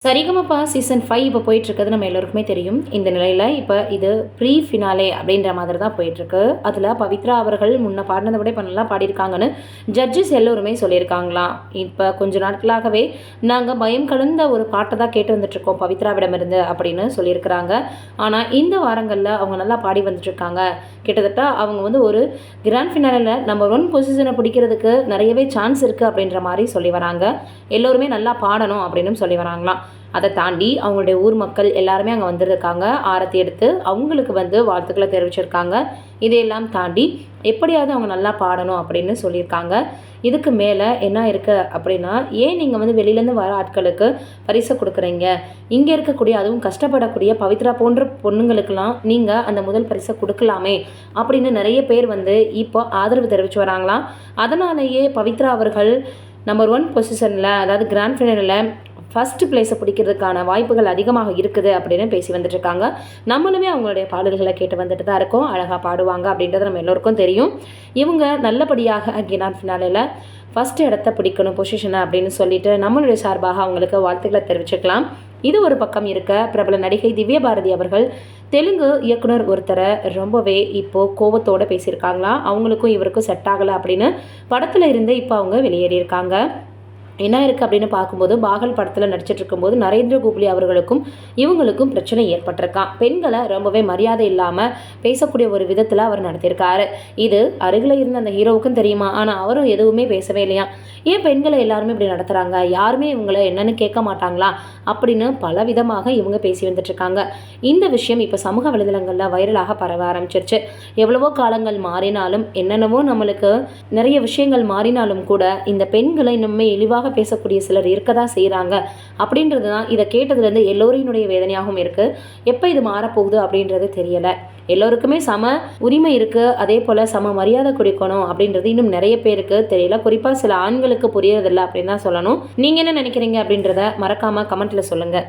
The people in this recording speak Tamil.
சரிகமபா சீசன் 5 இப்போ போயிட்டுருக்குது நம்ம எல்லோருக்குமே தெரியும். இந்த நிலையில் இப்போ இது ப்ரீ ஃபினாலே அப்படின்ற மாதிரி தான் போயிட்டுருக்கு. அதில் பவித்ரா அவர்கள் முன்ன பாடினதை விட இப்போ நல்லா பாடியிருக்காங்கன்னு ஜட்ஜஸ் எல்லோருமே சொல்லியிருக்காங்களாம். இப்போ கொஞ்ச நாட்களாகவே நாங்கள் பயம் கலந்த ஒரு பாட்டை தான் கேட்டு வந்துட்டுருக்கோம் பவித்ராவிடமிருந்து அப்படின்னு சொல்லியிருக்கிறாங்க. ஆனால் இந்த வாரங்களில் அவங்க நல்லா பாடி வந்துட்டுருக்காங்க. கிட்டத்தட்ட அவங்க ஒரு கிராண்ட் ஃபினாலில் நம்பர் 1 பொசிஷனை பிடிக்கிறதுக்கு நிறையவே சான்ஸ் இருக்குது அப்படின்ற மாதிரி சொல்லி வராங்க. எல்லோருமே நல்லா பாடணும் அப்படின்னு சொல்லி வராங்களாம். அதை தாண்டி அவங்களுடைய ஊர் மக்கள் எல்லாருமே அங்கே வந்துருக்காங்க. ஆரத்தி எடுத்து அவங்களுக்கு வாழ்த்துக்களை தெரிவிச்சிருக்காங்க. இதையெல்லாம் தாண்டி எப்படியாவது அவங்க நல்லா பாடணும் அப்படின்னு சொல்லியிருக்காங்க. இதுக்கு மேலே என்ன இருக்குது அப்படின்னா, ஏன் நீங்கள் வெளியிலேருந்து வர ஆட்களுக்கு பரிசை கொடுக்குறீங்க? இங்கே இருக்கக்கூடிய அதுவும் கஷ்டப்படக்கூடிய பவித்ரா போன்ற பொண்ணுங்களுக்கெல்லாம் நீங்கள் அந்த முதல் பரிசை கொடுக்கலாமே அப்படின்னு நிறைய பேர் இப்போ ஆதரவு தெரிவித்து வராங்களாம். அதனாலேயே பவித்ரா அவர்கள் நம்பர் 1 பொசிஷனில், அதாவது கிராண்ட் ஃபினாலில் ஃபஸ்ட்டு பிளேஸை பிடிக்கிறதுக்கான வாய்ப்புகள் அதிகமாக இருக்குது அப்படின்னு பேசி வந்துட்டுருக்காங்க. நம்மளுமே அவங்களுடைய பாடல்களை கேட்டு வந்துட்டு தான் இருக்கோம். அழகாக பாடுவாங்க அப்படின்றது நம்ம எல்லோருக்கும் தெரியும். இவங்க நல்லபடியாக கிராண்ட் ஃபினாலில் ஃபஸ்ட்டு இடத்த பிடிக்கணும் பொசிஷனை அப்படின்னு சொல்லிட்டு நம்மளுடைய சார்பாக அவங்களுக்கு வாழ்த்துக்களை தெரிவிச்சுக்கலாம். இது ஒரு பக்கம் இருக்க, பிரபல நடிகை திவ்யா பாரதி அவர்கள் தெலுங்கு இயக்குனர் ஒருத்தரை ரொம்பவே இப்போது கோபத்தோடு பேசியிருக்காங்களாம். அவங்களுக்கும் இவருக்கும் செட் ஆகலை அப்படின்னு படத்தில் இருந்து இப்போ அவங்க வெளியேறியிருக்காங்க. என்ன இருக்குது அப்படின்னு பார்க்கும்போது, பாகல் படத்தில் நடிச்சிட்டு இருக்கும்போது நரேந்திர கோகுலி அவர்களுக்கும் இவங்களுக்கும் பிரச்சனை ஏற்பட்டிருக்கான். பெண்களை ரொம்பவே மரியாதை இல்லாமல் பேசக்கூடிய ஒரு விதத்தில் அவர் நடத்தியிருக்காரு. இது அருகில் இருந்த அந்த ஹீரோவுக்கும் தெரியுமா? ஆனால் அவரும் எதுவுமே பேசவே இல்லையா. ஏன் பெண்களை எல்லாருமே இப்படி நடத்துகிறாங்க? யாருமே இவங்களை என்னன்னு கேட்க மாட்டாங்களா அப்படின்னு பல விதமாக இவங்க பேசி வந்துட்டுருக்காங்க. இந்த விஷயம் இப்போ சமூக வலைதளங்களில் வைரலாக பரவ ஆரம்பிச்சிருச்சு. எவ்வளவோ காலங்கள் மாறினாலும், என்னென்னவோ நம்மளுக்கு நிறைய விஷயங்கள் மாறினாலும் கூட இந்த பெண்களை இன்னுமே இழிவாக பேசக்கூடிய சிலர் இருக்கதான் செய்கிறாங்க அப்படின்றது தான் இதை கேட்டதுலேருந்து எல்லோரினுடைய வேதனையாகவும் இருக்குது. எப்போ இது மாறப்போகுது அப்படின்றது தெரியலை. எல்லோருக்குமே சம உரிமை இருக்குது, அதே போல் சம மரியாதை கொடுக்கணும் அப்படின்றது இன்னும் நிறைய பேருக்கு தெரியல. குறிப்பாக சில ஆண்களுக்கு புரியறதில்லை அப்படின்னு தான் சொல்லணும். நீங்கள் என்ன நினைக்கிறீங்க அப்படின்றத மறக்காமல் கமெண்ட்டில் சொல்லுங்கள்.